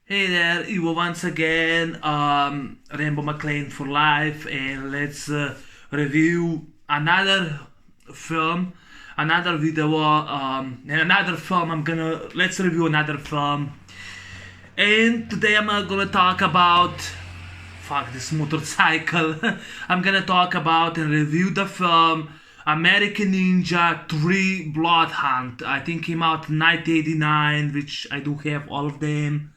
Hey there, Ivo once again, Rainbow McLean for life, and let's review another film, another video, and another film. Let's review another film, and today I'm gonna talk about, fuck this motorcycle. I'm gonna talk about and review the film American Ninja 3 Blood Hunt. I think came out in 1989, which I do have all of them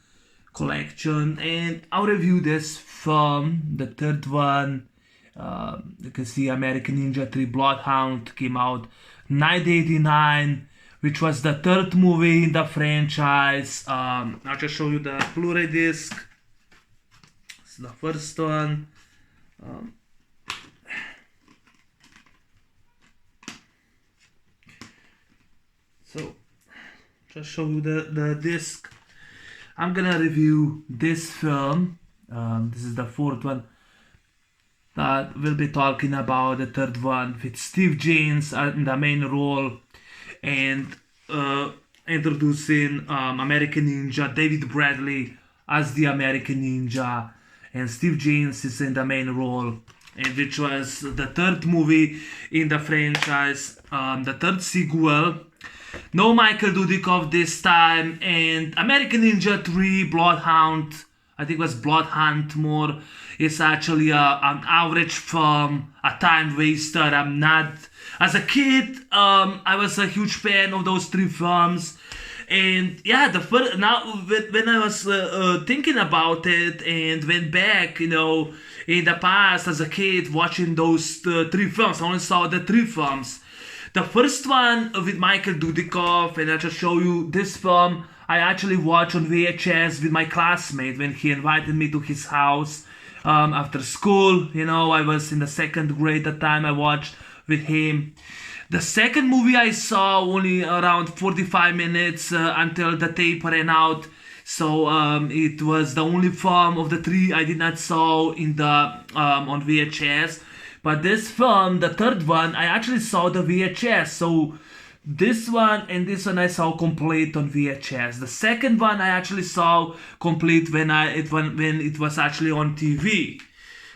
collection, and I'll review this film, the third one. You can see American Ninja 3 Bloodhound came out 1989, which was the third movie in the franchise. I'll just show you the Blu-ray disc. It's the first one. Um, so just show you the disc. I'm gonna review this film. This is the fourth one that we'll be talking about. The third one with Steve James in the main role, and introducing American Ninja, David Bradley as the American Ninja, and Steve James is in the main role, and which was the third movie in the franchise, the third sequel. No Michael Dudikoff this time, and American Ninja 3 Bloodhound, I think it was Bloodhunt more, is actually an average film, a time waster. I'm not, as a kid, I was a huge fan of those three films, and yeah, the first, now when I was thinking about it and went back, in the past as a kid watching those three films, I only saw the three films. The first one with Michael Dudikoff, and I'll just show you this film. I actually watched on VHS with my classmate when he invited me to his house after school. I was in the second grade at the time. I watched with him. The second movie I saw only around 45 minutes until the tape ran out. So it was the only film of the three I did not saw in the on VHS. But this film, the third one, I actually saw the VHS. So this one and this one I saw complete on VHS. The second one I actually saw complete when it was actually on TV.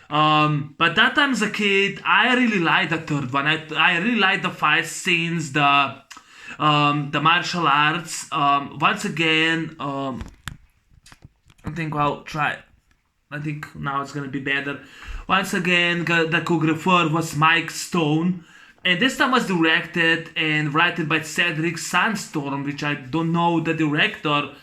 But that time as a kid, I really liked the third one. I really liked the fight scenes, the martial arts. Once again, I think I'll try. I think now it's gonna be better. Once again, the choreographer was Mike Stone, and this time was directed and written by Cedric Sandstorm, which I don't know the director,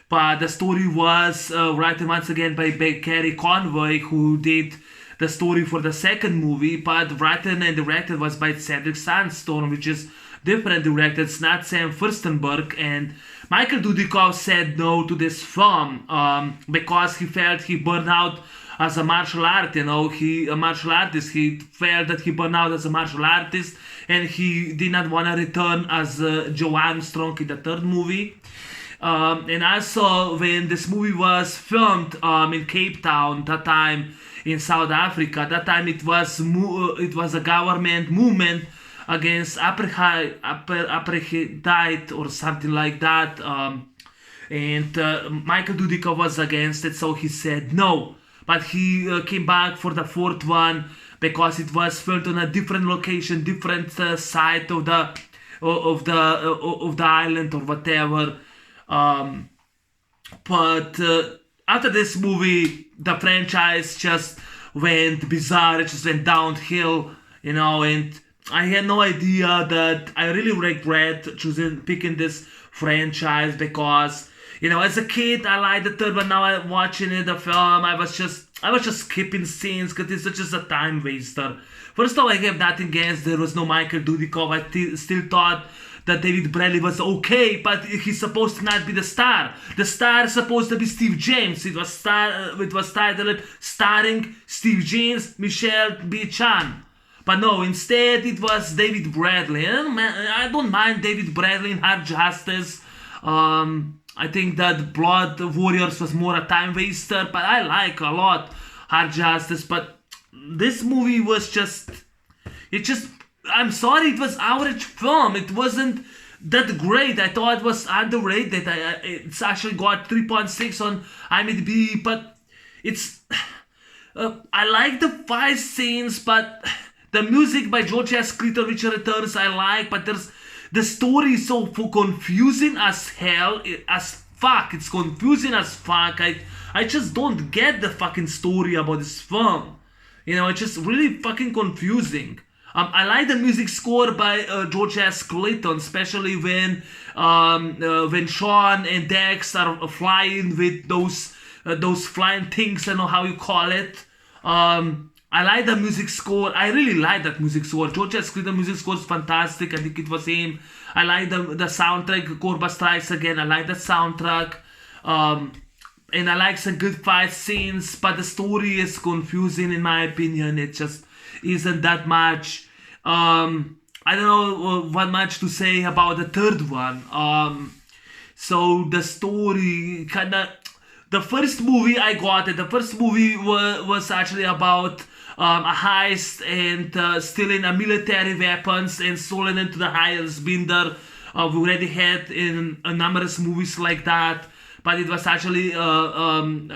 but the story was written once again by Kerry Conway, who did the story for the second movie, but written and directed was by Cedric Sandstorm, which is different director. It's not Sam Furstenberg, and Michael Dudikoff said no to this film because he felt he burned out as a martial art. A martial artist. He felt that he burned out as a martial artist, and he did not want to return as Joe Armstrong in the third movie. And also, when this movie was filmed in Cape Town, that time in South Africa, that time it was a government movement against apartheid or something like that, and Michael Dudikoff was against it, so he said no. But he came back for the fourth one because it was filmed on a different location, different side of the island or whatever. But after this movie, the franchise just went bizarre. It just went downhill, and I had no idea that I really regret picking this franchise because, as a kid I liked the third one. Now I'm watching the film, I was just skipping scenes because it's just a time waster. First of all, I have nothing against there was no Michael Dudikoff. I still thought that David Bradley was okay, but he's supposed to not be the star. The star is supposed to be Steve James. It was titled starring Steve James, Michelle B. Chan. But no, instead it was David Bradley. And I don't mind David Bradley in Hard Justice. I think that Blood Warriors was more a time waster, but I like a lot Hard Justice. But this movie was I'm sorry, it was average film. It wasn't that great. I thought it was underrated. It's actually got 3.6 on IMDb, but it's I like the fight scenes, but the music by George S. Clinton, Richard Returns, I like, but the story is so confusing as hell, as fuck. It's confusing as fuck. I just don't get the fucking story about this film. It's just really fucking confusing. I like the music score by George S. Clinton, especially when Sean and Dex are flying with those flying things. I don't know how you call it. I like the music score. I really like that music score. George S. Clinton music score is fantastic. I think it was him. I like the soundtrack. Korba Strikes Again. I like the soundtrack. And I like some good fight scenes, but the story is confusing in my opinion. It just isn't that much. I don't know what much to say about the third one. So the story kinda, the first movie I got it. The first movie was actually about a heist and stealing a military weapons and stolen into the highest binder. We already had in numerous movies like that. But it was actually an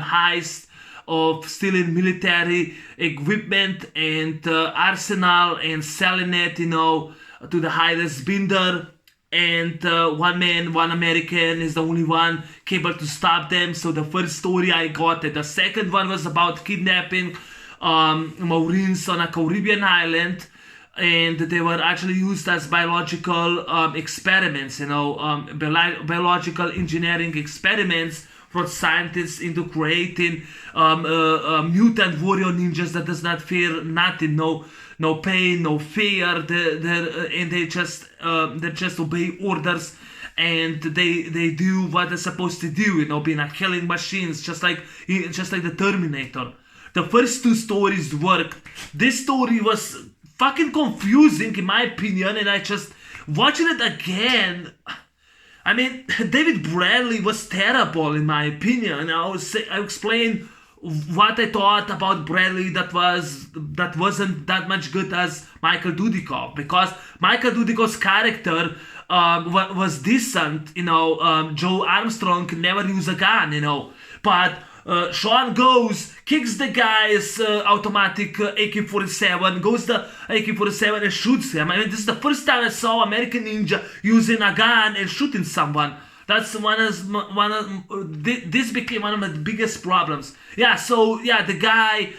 heist of stealing military equipment and arsenal and selling it, to the highest bidder. And one American is the only one capable to stop them. So the first story I got it. The second one was about kidnapping Marines on a Caribbean island. And they were actually used as biological experiments, biological engineering experiments for scientists into creating mutant warrior ninjas that does not fear nothing, no pain, no fear. And they just obey orders, and they do what they're supposed to do, being a killing machines, just like the Terminator. The first two stories worked. This story was fucking confusing in my opinion, and I just watching it again. I mean, David Bradley was terrible in my opinion. I explain what I thought about Bradley that wasn't that much good as Michael Dudikoff, because Michael Dudikoff's character was decent. Joe Armstrong never used a gun, but Sean goes, kicks the guy's automatic AK-47, goes the AK-47 and shoots him. I mean, this is the first time I saw American Ninja using a gun and shooting someone. That's this became one of my biggest problems. The guy,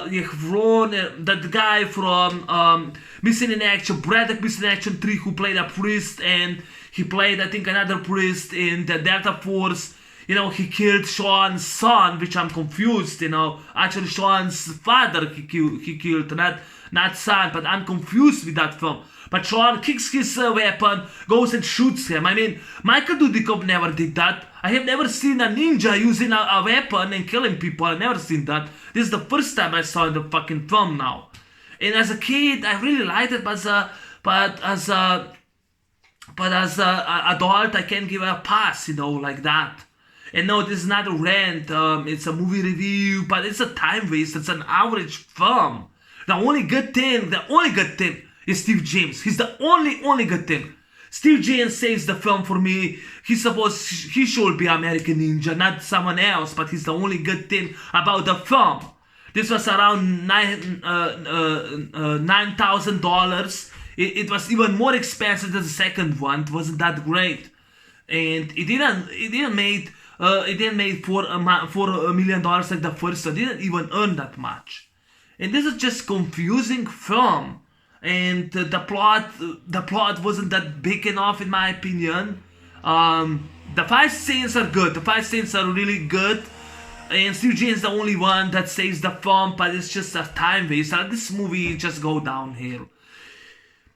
the guy from Missing in Action, Braddock Missing in Action 3, who played a priest, and he played, I think, another priest in the Delta Force. He killed Sean's son, which I'm confused, Actually, Sean's father he killed, not son, but I'm confused with that film. But Sean kicks his weapon, goes and shoots him. I mean, Michael Dudikoff never did that. I have never seen a ninja using a weapon and killing people. I've never seen that. This is the first time I saw the fucking film now. And as a kid, I really liked it, but as a adult, I can't give it a pass, like that. And no, this is not a rant, it's a movie review, but it's a time waste. It's an average film. The only good thing is Steve James. He's the only good thing. Steve James saves the film for me. He should be American Ninja, not someone else, but he's the only good thing about the film. This was around $9,000. It was even more expensive than the second one. It wasn't that great, and it didn't make $4 million like the first one. It didn't even earn that much. And this is just confusing film. And the plot wasn't that big enough in my opinion. The fight scenes are good. The fight scenes are really good. And Steve James is the only one that saves the film, but it's just a time waste. This movie just go downhill.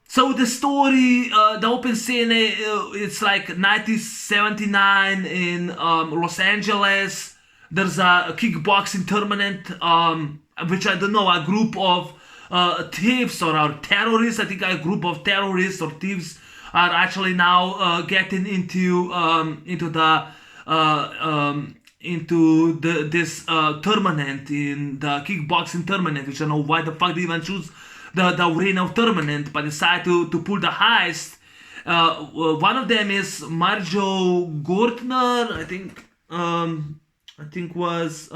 So the story, the open scene, it's like 1979 in Los Angeles. There's a kickboxing tournament, which I don't know, a group of thieves or terrorists. I think a group of terrorists or thieves are actually now getting into this tournament, in the kickboxing tournament, which I don't know why the fuck they even choose the arena of tournament, but decide to pull the heist. One of them is Marjo Gortner, I think was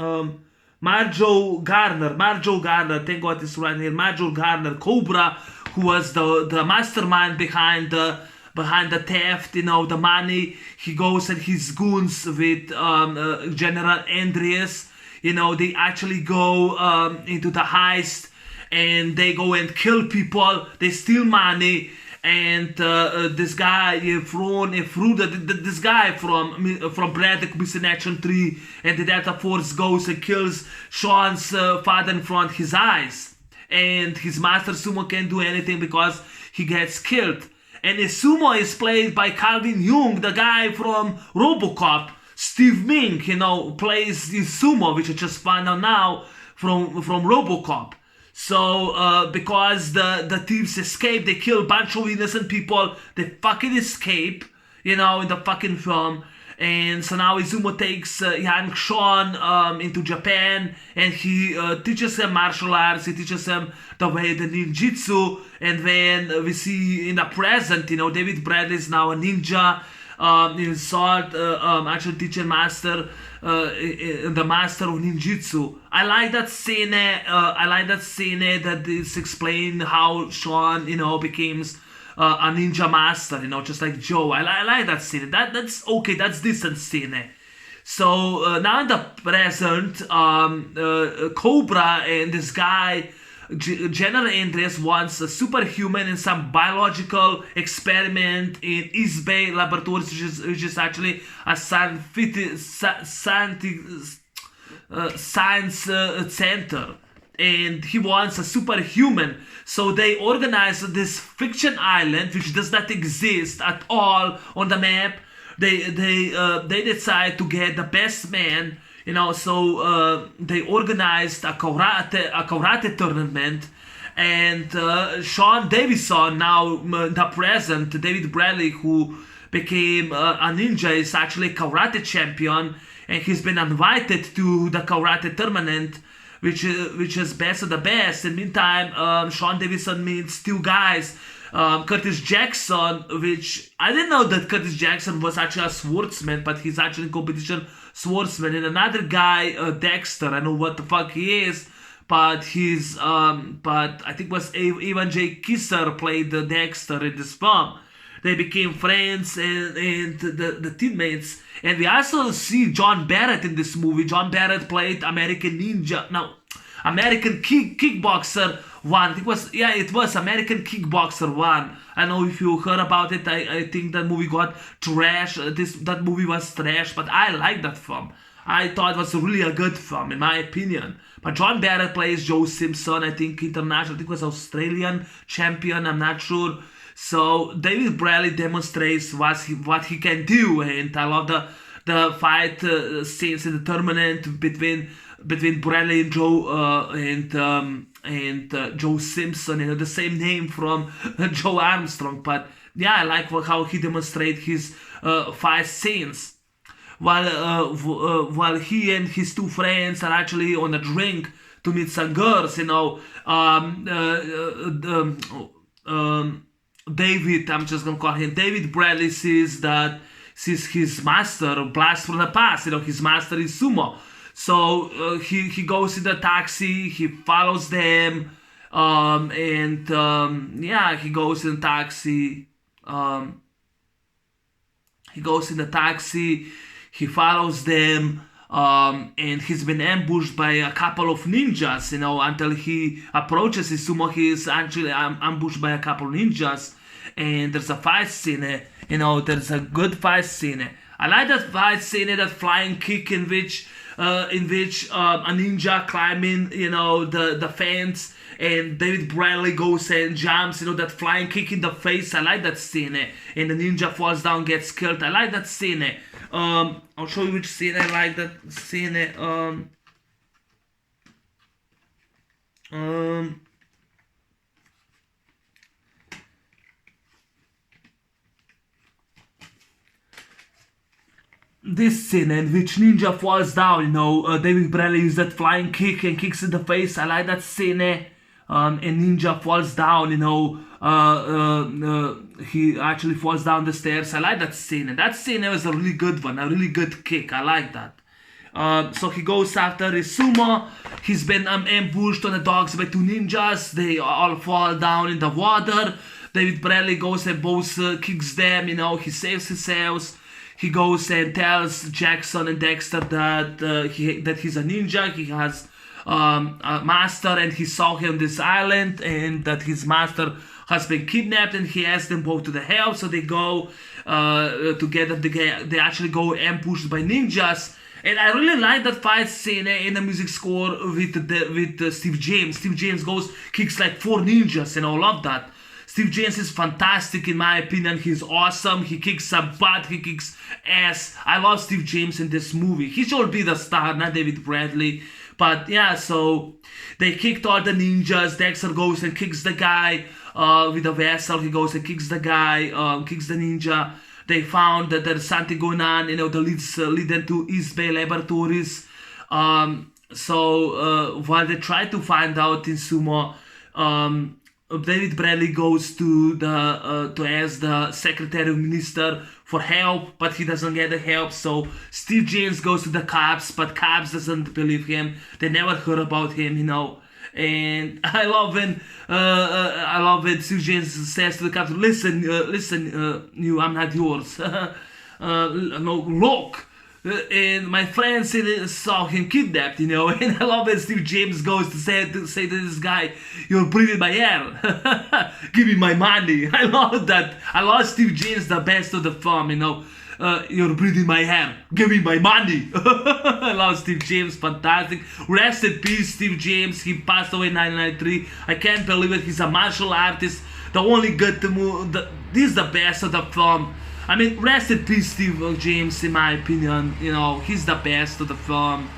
Marjo Garner, thank God it's right here, Marjo Garner, Cobra, who was the mastermind behind the theft, the money. He goes and his goons with General Andreas. They actually go into the heist, and they go and kill people. They steal money, and this guy this guy from Braddock Missing Action 3 and the Delta Force goes and kills Sean's father in front of his eyes, and his master Sumo can't do anything because he gets killed. And his Sumo is played by Calvin Young, the guy from RoboCop. Steve Mink, plays his Sumo, which I just found out now from RoboCop. So because the thieves escape, they kill a bunch of innocent people. They fucking escape, in the fucking film. And so now Izumo takes young Sean into Japan, and he teaches him martial arts. He teaches him the way the ninjutsu. And then we see in the present, David Bradley is now a ninja. In Salt, actually teaching master, the master of ninjutsu. I like that scene. That is explain how Sean, becomes a ninja master. Just like Joe. I like that scene. That's okay. That's decent scene. So now in the present, Cobra and this guy, General Andreas, wants a superhuman in some biological experiment in East Bay Laboratories, which is actually a science center. And he wants a superhuman. So they organize this fiction island, which does not exist at all on the map. They decide to get the best man. So they organized a karate tournament, and Sean Davison, now the present, David Bradley, who became a ninja, is actually a karate champion, and he's been invited to the karate tournament, which is best of the best. In the meantime, Sean Davison meets two guys, Curtis Jackson, which I didn't know that Curtis Jackson was actually a swordsman, but he's actually in competition swordsman. And another guy, Dexter, I know what the fuck he is, but but I think it was Evan J. Kisser played the Dexter in this film. They became friends and the teammates. And we also see John Barrett in this movie. John Barrett played American Kickboxer 1. It was American Kickboxer 1. I know if you heard about it, I think that movie got trash. That movie was trash, but I like that film. I thought it was really a good film, in my opinion. But John Barrett plays Joe Simpson, I think international, I think it was Australian champion, I'm not sure. So David Bradley demonstrates what he can do, and I love the fight scenes in the tournament between Bradley and Joe and Joe Simpson, the same name from Joe Armstrong. But yeah, I like how he demonstrates his fight scenes. While he and his two friends are actually on a drink to meet some girls, David, I'm just gonna call him David Bradley, sees his master blast from the past. His master is Sumo. So he goes in the taxi, he follows them, he goes in the taxi. He follows them, and he's been ambushed by a couple of ninjas. Until he approaches his Sumo, he is actually ambushed by a couple of ninjas. And there's a fight scene. There's a good fight scene. I like that fight scene, that flying kick in which a ninja climbing, the fence, and David Bradley goes and jumps, that flying kick in the face. I like that scene, and the ninja falls down, gets killed. I like that scene. I'll show you which scene I like. That scene. This scene in which ninja falls down, David Bradley uses that flying kick and kicks in the face. I like that scene. And ninja falls down, he actually falls down the stairs. I like that scene, and that scene was a really good one, a really good kick. I like that. So he goes after Rizuma. He's been ambushed on the docks by two ninjas. They all fall down in the water. David Bradley goes and both kicks them. He saves himself. He goes and tells Jackson and Dexter that he's a ninja. He has a master, and he saw him on this island, and that his master has been kidnapped, and he asks them both to the help. So they go together. They actually go ambushed by ninjas. And I really like that fight scene in the music score with Steve James. Steve James kicks like 4 ninjas and all of that. Steve James is fantastic in my opinion. He's awesome. He kicks some butt. He kicks ass. I love Steve James in this movie. He should be the star, not David Bradley. But yeah, so they kicked all the ninjas. Dexter goes and kicks the guy with a vessel. He goes and kicks the guy, kicks the ninja. They found that there's something going on, the leads lead them to East Bay Laboratories. So while they try to find out in sumo, David Bradley goes to ask the Secretary of Minister for help, but he doesn't get the help. So Steve James goes to the cops, but cops doesn't believe him. They never heard about him, And I love when Steve James says to the cops, listen, you, I'm not yours. No, look. And my friends saw him kidnapped, And I love when Steve James goes to say to this guy, you're breathing my air. Give me my money. I love that. I love Steve James, the best of the film, you're breathing my hair. Give me my money. I love Steve James. Fantastic. Rest in peace, Steve James. He passed away in 1993. I can't believe it. He's a martial artist. The only good to move. This is the best of the film. I mean, rest in peace, Steve James. In my opinion, he's the best of the film.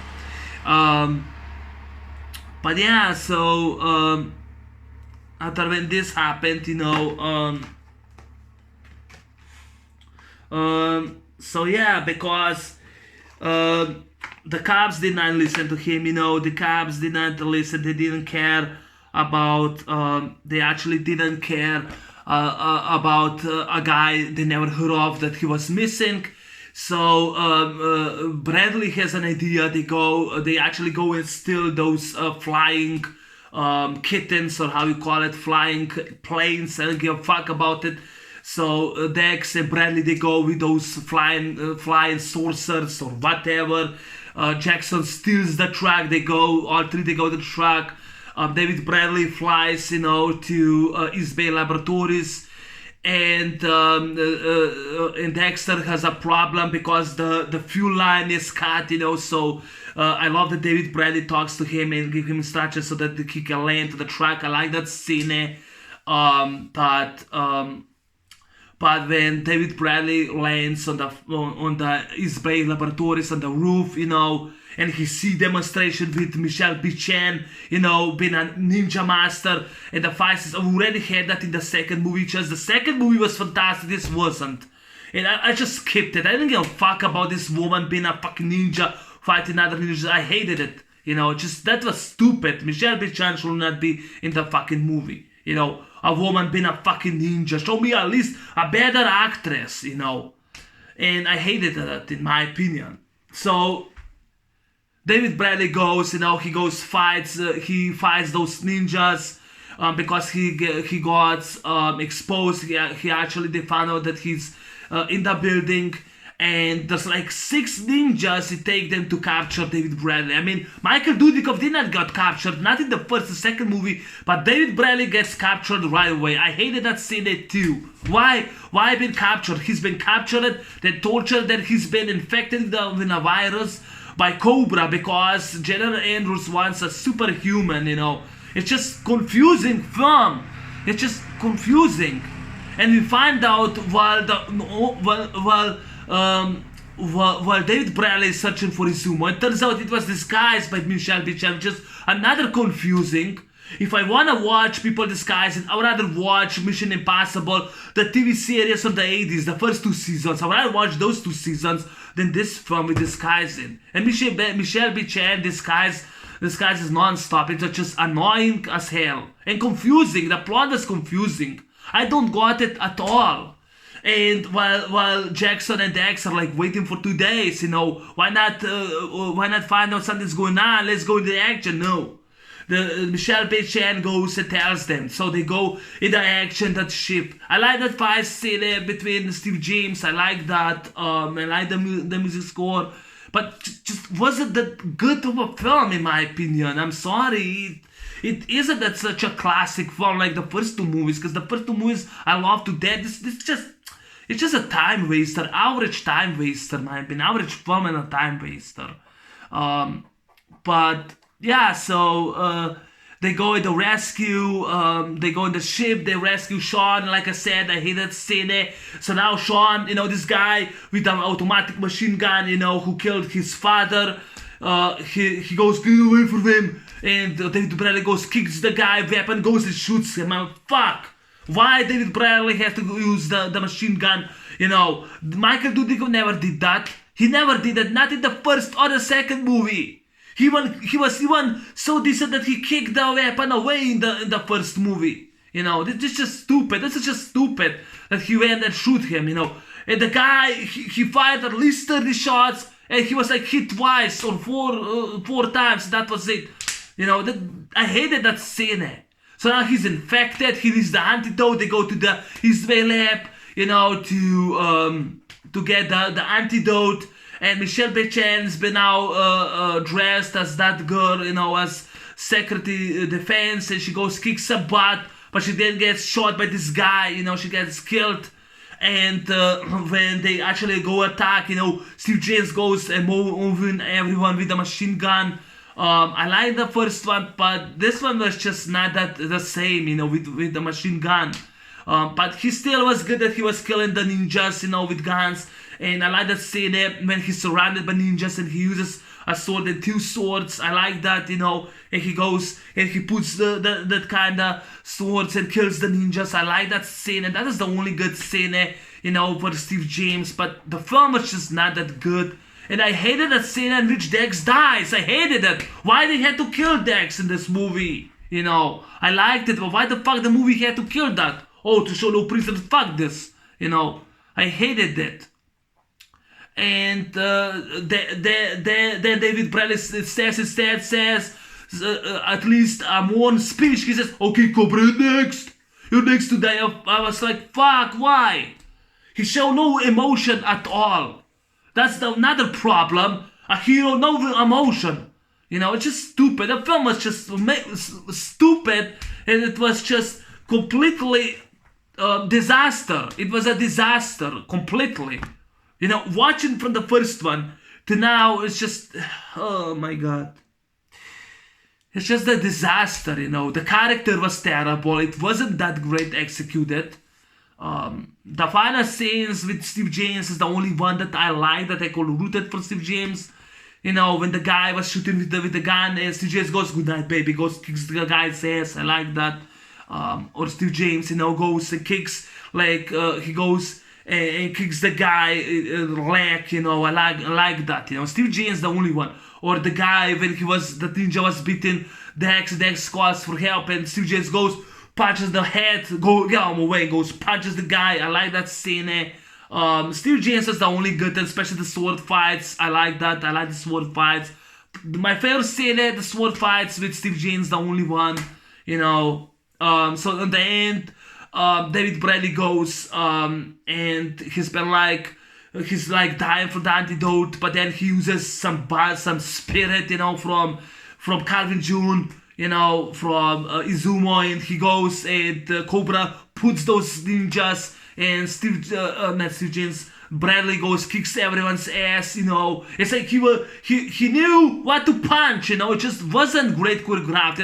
But yeah, so after when this happened, so yeah, because the cops did not listen to him, the cops did not listen. They didn't care about, they actually didn't care about a guy they never heard of that he was missing. So Bradley has an idea. They actually go and steal those flying kittens, or how you call it, flying planes. I don't give a fuck about it. So Dex and Bradley, they go with those flying saucers or whatever. Jackson steals the truck. All three they go to the truck. David Bradley flies, to East Bay Laboratories, and Dexter has a problem because the fuel line is cut, So I love that David Bradley talks to him and give him instructions so that he can land to the truck. I like that scene. But when David Bradley lands on the East Bay Laboratories on the roof, and he see demonstration with Michelle B. Chen, being a ninja master, and the fights, we already had that in the second movie. Just the second movie was fantastic. This wasn't, and I just skipped it. I didn't give a fuck about this woman being a fucking ninja fighting other ninjas. I hated it. Just that was stupid. Michelle B. Chen should not be in the fucking movie. A woman being a fucking ninja. Show me at least a better actress, And I hated that, in my opinion. So David Bradley goes, he fights those ninjas because he got exposed. They found out that he's in the building. And there's like 6 ninjas it take them to capture David Bradley. I mean, Michael Dudikoff did not get captured, not in the first or second movie, but David Bradley gets captured right away. I hated that scene too. Why been captured? He's been captured, then tortured, that he's been infected with a virus by Cobra because General Andrews wants a superhuman, It's just confusing film. It's just confusing. And we find out while David Bradley is searching for Izumo, it turns out it was disguised by Michelle B. Chen, which is another confusing. If I want to watch people disguise it, I would rather watch Mission Impossible, the TV series of the 80s, the first 2 seasons. I would rather watch those 2 seasons than this film with disguising. And Michelle B. Chen disguise is non-stop. It's just annoying as hell. And confusing. The plot is confusing. I don't got it at all. And while Jackson and Dex are like waiting for 2 days, why not find out something's going on? Let's go into action. No, the Michelle Chan goes and tells them, so they go into action that ship. I like that fight scene between Steve James. I like that. I like the music score, but just wasn't that good of a film in my opinion. I'm sorry. It isn't that such a classic film like the first two movies, because the first two movies I love to death. It's just a time waster, average time waster, in my opinion, average film and a time waster. But yeah, so they go in the rescue, they go in the ship, they rescue Sean. Like I said, I hate that scene. So now Sean, this guy with an automatic machine gun, who killed his father, he goes, get away from him. And David Bradley goes, kicks the guy, weapon goes and shoots him. I'm fuck. Why David Bradley have to use the machine gun? Michael Dudikoff never did that. He never did that, not in the first or the second movie. He was even so decent that he kicked the weapon away in the first movie. This is just stupid. This is just stupid that he went and shoot him. And the guy, he fired at least 30 shots, and he was like hit twice or four times. That was it. I hated that scene. So now he's infected. He needs the antidote. They go to the Israel lab, to get the antidote. And Michelle Chan's been now dressed as that girl, as Secretary Defense, and she goes kicks her butt, but she then gets shot by this guy. She gets killed. And when they actually go attack, Steve James goes and moving everyone with a machine gun. I like the first one, but this one was just not that the same, with the machine gun. But he still was good that he was killing the ninjas, with guns. And I like that scene when he's surrounded by ninjas and he uses a sword and two swords. I like that, and he goes and he puts that kind of swords and kills the ninjas. I like that scene, and that is the only good scene, for Steve James. But the film was just not that good. And I hated that scene in which Dex dies. I hated it. Why they had to kill Dex in this movie? I liked it, but why the fuck the movie had to kill that? Oh, to show no prison. Fuck this. I hated it. And then David Bradley says at least one speech. He says, okay, Cobra, next. You're next to die. I was like, fuck, why? He showed no emotion at all. That's another problem. A hero, no emotion. It's just stupid. The film was just stupid, and it was just completely disaster. It was a disaster, completely. Watching from the first one to now, it's just, oh my god. It's just a disaster, The character was terrible. It wasn't that great executed. The final scenes with Steve James is the only one that I like, that I could rooted for Steve James. When the guy was shooting with the gun, and Steve James goes, good night, baby, goes, kicks the guy's ass. I like that. Or Steve James, goes and kicks, he goes and kicks the guy leg, I like that, Steve James the only one. Or the guy, when the ninja was beating Dex calls for help, and Steve James goes, punches the head, get him away, goes, punches the guy. I like that scene. Steve James is the only good, especially the sword fights. I like that. I like the sword fights. My favorite scene, the sword fights with Steve James, the only one. So in the end, David Bradley goes, and he's been he's dying for the antidote, but then he uses some spirit, from Calvin June, from Izumo, and he goes and Cobra puts those ninjas, and not Steve James, Bradley goes, kicks everyone's ass, It's like he knew what to punch, It just wasn't great choreographed,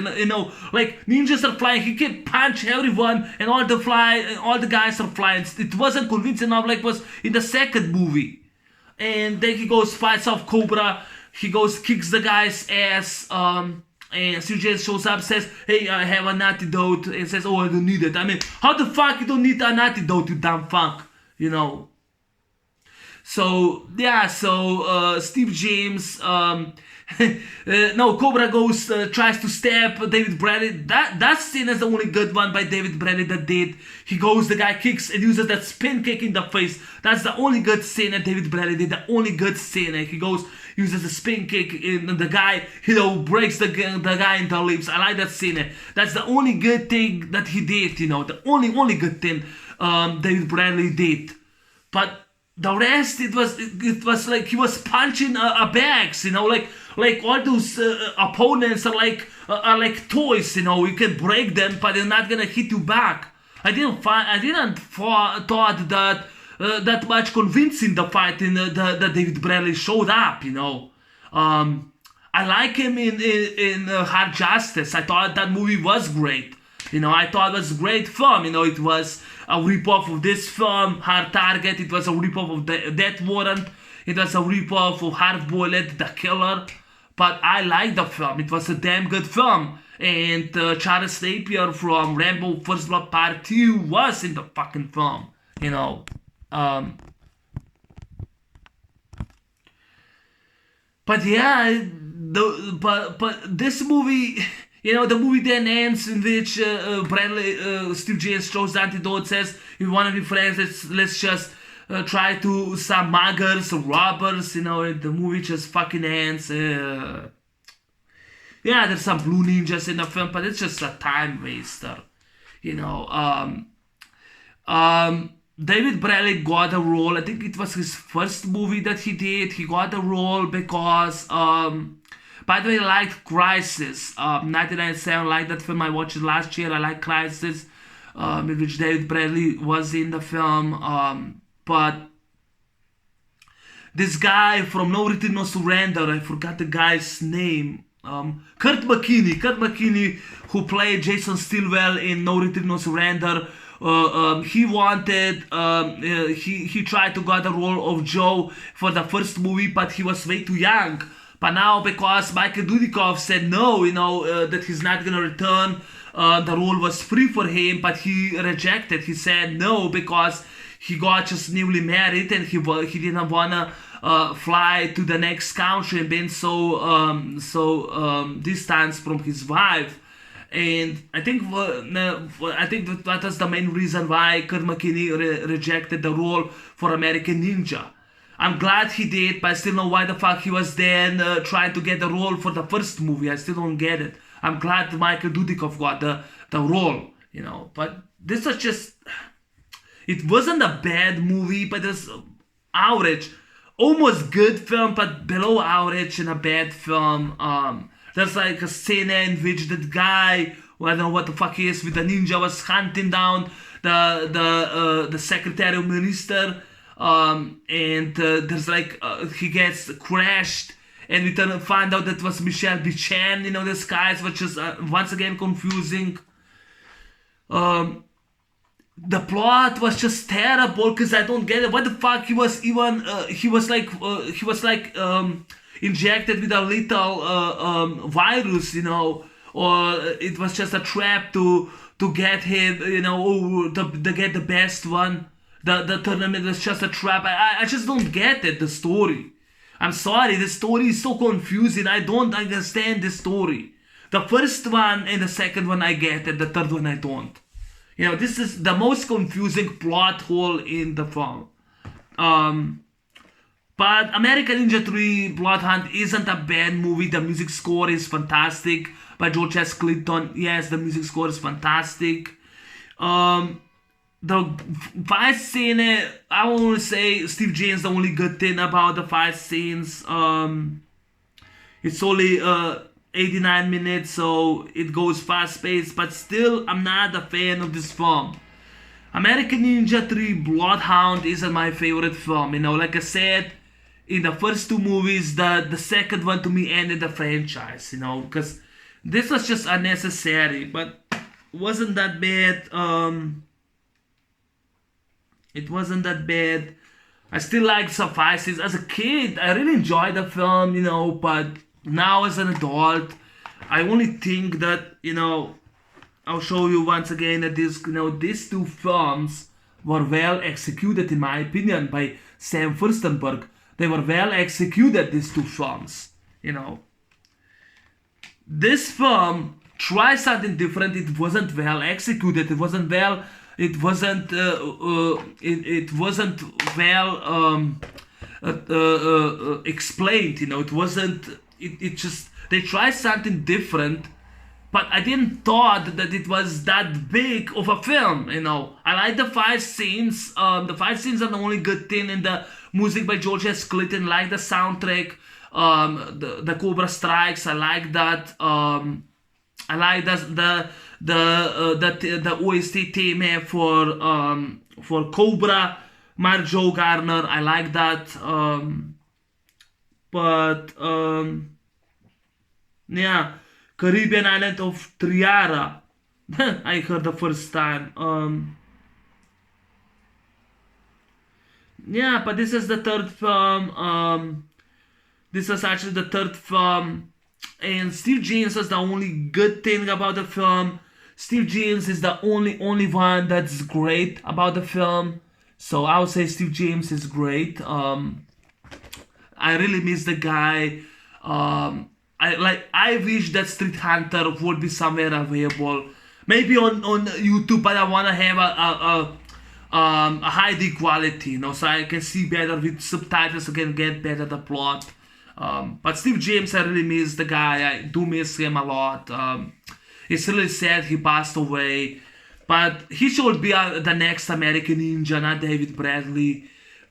like ninjas are flying, he can punch everyone, and all the guys are flying. It wasn't convincing enough like it was in the second movie. And then he goes, fights off Cobra, he goes, kicks the guy's ass, and Steve James shows up, says, hey, I have an antidote, and says, oh, I don't need it. I mean, how the fuck you don't need an antidote, you dumb fuck, So yeah, so Steve James, no, Cobra Ghost tries to stab David Bradley. That scene is the only good one by David Bradley that did. He goes, the guy kicks and uses that spin kick in the face. That's the only good scene that David Bradley did. The only good scene. He goes, uses a spin kick, and the guy, breaks the guy in the lips. I like that scene. That's the only good thing that he did. The only good thing David Bradley did. But the rest, it was like he was punching bags, like all those opponents are like toys, you can break them, but they're not gonna hit you back. I didn't thought that that much convincing the fight in that David Bradley showed up, I like him in Hard Justice. I thought that movie was great. I thought it was a great film. It was a rip-off of this film, Hard Target. It was a rip-off of Death Warrant. It was a rip-off of Hard Boiled, The Killer. But I liked the film. It was a damn good film. And Charles Napier from Rambo First Blood Part 2 was in the fucking film. But yeah, but this movie... the movie then ends in which Steve James throws the antidote, says, if you want to be friends, let's just try to some muggers or robbers, and the movie just fucking ends. Yeah, there's some blue ninjas in the film, but it's just a time waster. David Bradley got a role. I think it was his first movie that he did. He got a role because... by the way, I liked Crisis. 1997, I liked that film. I watched it last year. I like Crisis, in which David Bradley was in the film. But this guy from No Retreat, No Surrender, I forgot the guy's name. Kurt McKinney, who played Jason Stilwell in No Retreat, No Surrender. He wanted, he tried to get the role of Joe for the first movie, but he was way too young. But now, because Michael Dudikoff said no, that he's not gonna return, the role was free for him, but he rejected. He said no because he got just newly married and he didn't wanna fly to the next country and been so distanced from his wife. And I think that was the main reason why Kurt McKinney rejected the role for American Ninja. I'm glad he did, but I still don't know why the fuck he was then trying to get the role for the first movie. I still don't get it. I'm glad Michael Dudikoff got the role, But this was just... It wasn't a bad movie, but it was average. Almost good film, but below average and a bad film. There's like a scene in which that guy, I don't know what the fuck he is, with the ninja was hunting down the Secretary of Minister. And there's like he gets crashed, and we find out that was Michelle Buchanan, this guys, which is once again confusing. The plot was just terrible because I don't get it. What the fuck he was even he was like injected with a little virus, or it was just a trap to get him, to get the best one. The tournament was just a trap. I just don't get it, the story. I'm sorry, the story is so confusing. I don't understand the story. The first one and the second one I get it, the third one I don't. This is the most confusing plot hole in the film. But American Ninja 3 Blood Hunt isn't a bad movie. The music score is fantastic by George S. Clinton. Yes, the music score is fantastic. The fight scene, I want to say Steve James, the only good thing about the fight scenes. It's only 89 minutes, so it goes fast paced, but still I'm not a fan of this film. American Ninja 3 Bloodhound isn't my favorite film. Like I said, in the first two movies, the second one to me ended the franchise, because this was just unnecessary, but wasn't that bad. It wasn't that bad. I still like Suffices. As a kid, I really enjoyed the film, but now as an adult, I only think that, I'll show you once again that these two films were well executed, in my opinion, by Sam Furstenberg. They were well executed, these two films. You know, this film tried something different. It wasn't well executed. It wasn't well. It wasn't. It wasn't well explained. You know, it wasn't. It just they tried something different, but I didn't thought that it was that big of a film. You know, I like the fight scenes. The fight scenes are the only good thing in the music by George S. Clinton. Like the soundtrack. The Cobra Strikes. I like that. I like the OST theme for Cobra, Mark Joe Garner. I like that. But yeah, Caribbean Island of Triara. I heard the first time. Yeah, but this is the third film. This is actually the third film, and Steve James is the only good thing about the film. Steve James is the only one that's great about the film. So I would say Steve James is great. I really miss the guy. I wish that Street Hunter would be somewhere available, maybe on YouTube. But I wanna have a high quality, you know, so I can see better with subtitles. So I can get better the plot. But Steve James, I really miss the guy. I do miss him a lot. It's really sad he passed away. But he should be the next American Ninja, not David Bradley.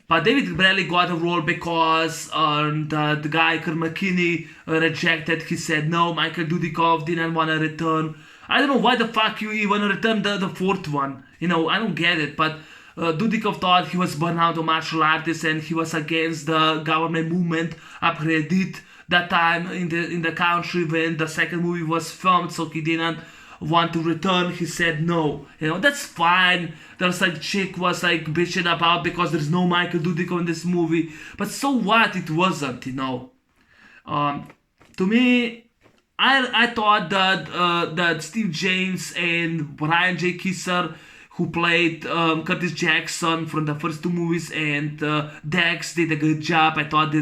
But David Bradley got a role because the guy, Kurt McKinney, rejected. He said, no, Michael Dudikoff didn't want to return. I don't know why the fuck you even return the fourth one. You know, I don't get it. But Dudikoff thought he was burnt out a martial artist and he was against the government movement upgraded that time in the country when the second movie was filmed, so he didn't want to return. He said no. You know, that's fine. There's like chick was like bitching about because there's no Michael Dudikoff in this movie. But so what? It wasn't, you know. To me, I thought that Steve James and Brian J. Kisser, who played Curtis Jackson from the first two movies, and Dex did a good job. I thought they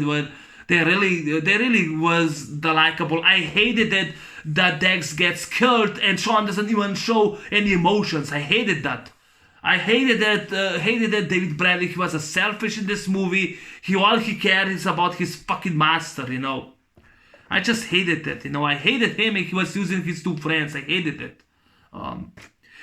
really was the likable. I hated it that Dex gets killed and Sean doesn't even show any emotions. I hated that. I hated that David Bradley, he was a selfish in this movie. All he cared is about his fucking master, you know. I just hated it, you know. I hated him and he was using his two friends. I hated it. And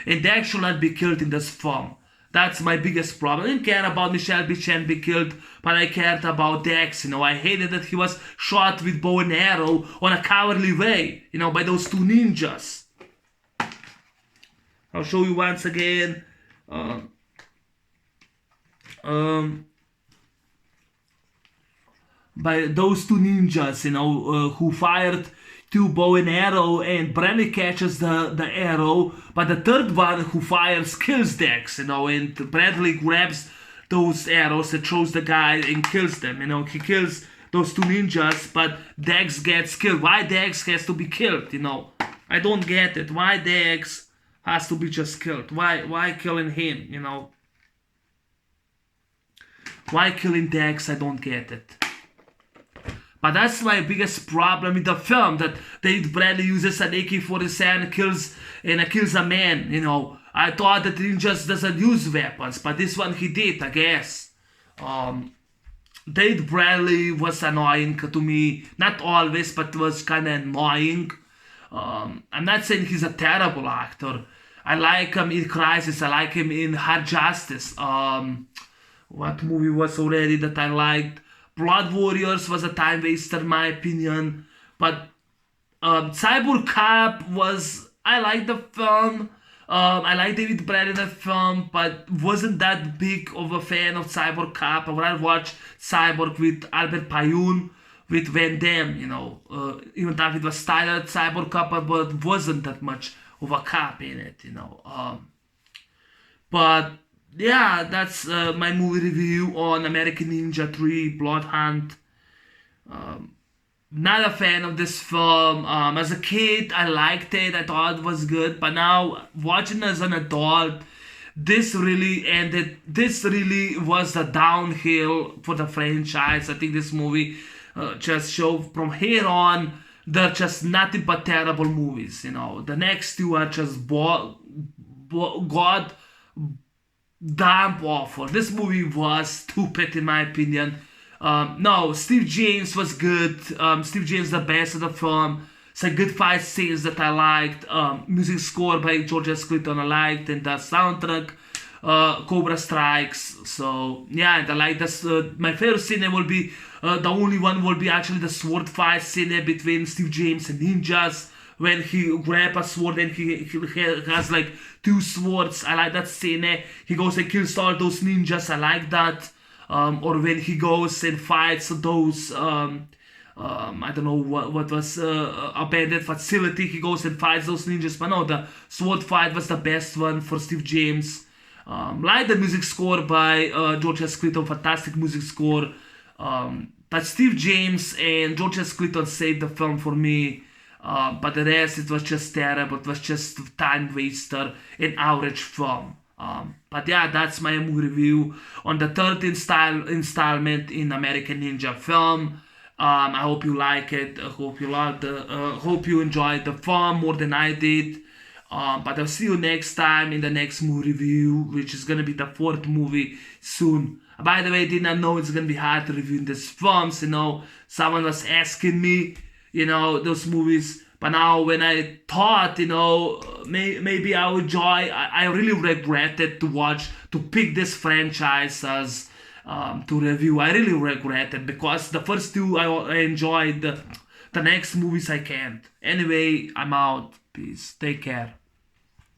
Dex should not be killed in this film. That's my biggest problem. I didn't care about Michelle Bichon be killed, but I cared about Dex, you know. I hated that he was shot with bow and arrow on a cowardly way, you know, by those two ninjas. I'll show you once again. By those two ninjas, you know, who fired two bow and arrow, and Bradley catches the arrow, but the third one who fires kills Dex, you know, and Bradley grabs those arrows and throws the guy and kills them, you know. He kills those two ninjas, but Dex gets killed. Why Dex has to be killed, you know? I don't get it. Why Dex has to be just killed? Why killing him, you know? Why killing Dex? I don't get it. But that's my biggest problem with the film, that David Bradley uses an AK-47 and kills a man, you know. I thought that he just doesn't use weapons, but this one he did, I guess. David Bradley was annoying to me, not always, but was kind of annoying. I'm not saying he's a terrible actor. I like him in Crisis, I like him in Hard Justice. What movie was already that I liked? Blood Warriors was a time waster in my opinion, but Cyborg Cop was, I liked the film. I like David Bradley in the film, but wasn't that big of a fan of Cyborg Cop. I would rather watch Cyborg with Albert Payun, with Van Damme, you know. Even though it was styled Cyborg Cop, but wasn't that much of a cop in it, you know. But yeah, that's my movie review on American Ninja 3 Blood Hunt. Not a fan of this film. As a kid, I liked it. I thought it was good. But now, watching as an adult, this really ended. This really was the downhill for the franchise. I think this movie just showed from here on they're just nothing but terrible movies. The next two are just god damn awful. This movie was stupid in my opinion. No, Steve James was good. Steve James the best of the film. Some good fight scenes that I liked. Music score by George S. Clinton I liked, and the soundtrack, Cobra Strikes. So yeah, and I like this. My favorite scene will be the only one will be actually the sword fight scene between Steve James and ninjas. When he grab a sword and he has like two swords. I like that scene. He goes and kills all those ninjas. I like that. Or when he goes and fights those I don't know what was abandoned facility. He goes and fights those ninjas. But no, the sword fight was the best one for Steve James. Like the music score by George S. Clinton, fantastic music score. But Steve James and George S. Clinton saved the film for me. But the rest, it was just terrible. It was just time waster, an average film. But yeah, that's my movie review on the third installment in American Ninja film. I hope you like it. I hope you liked hope you enjoyed the film more than I did. But I'll see you next time in the next movie review, which is gonna be the fourth movie soon. By the way, I did not know it's gonna be hard to review this films. Someone was asking me, those movies. But now when I thought, maybe I would enjoy, I really regretted to pick this franchise as to review. I really regret it because the first two I enjoyed. The next movies I can't. Anyway, I'm out. Peace. Take care.